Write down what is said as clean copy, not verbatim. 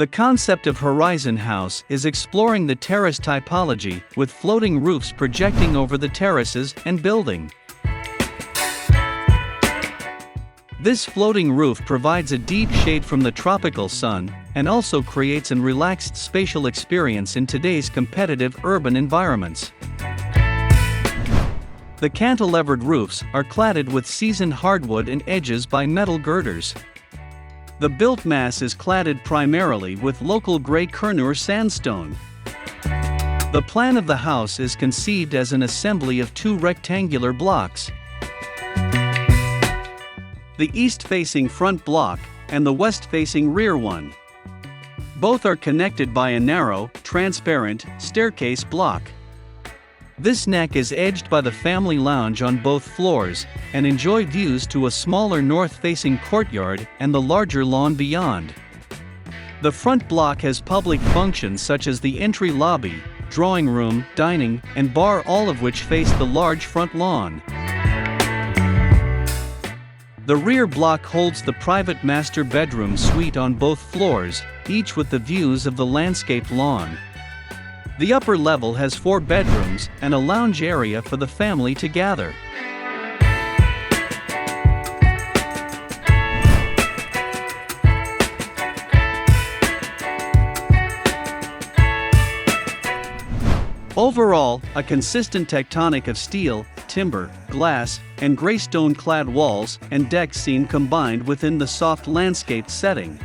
The concept of Horizon House is exploring the terrace typology, with floating roofs projecting over the terraces and building. This floating roof provides a deep shade from the tropical sun, and also creates a relaxed spatial experience in today's competitive urban environments. The cantilevered roofs are cladded with seasoned hardwood and edges by metal girders. The built mass is cladded primarily with local gray Kurnoor sandstone. The plan of the house is conceived as an assembly of two rectangular blocks. The east-facing front block and the west-facing rear one. Both are connected by a narrow, transparent staircase block. This neck is edged by the family lounge on both floors, and enjoy views to a smaller north-facing courtyard and the larger lawn beyond. The front block has public functions such as the entry lobby, drawing room, dining, and bar, all of which face the large front lawn. The rear block holds the private master bedroom suite on both floors, each with the views of the landscaped lawn. The upper level has 4 bedrooms and a lounge area for the family to gather. Overall, a consistent tectonic of steel, timber, glass, and gray stone clad walls and decks seen combined within the soft landscaped setting.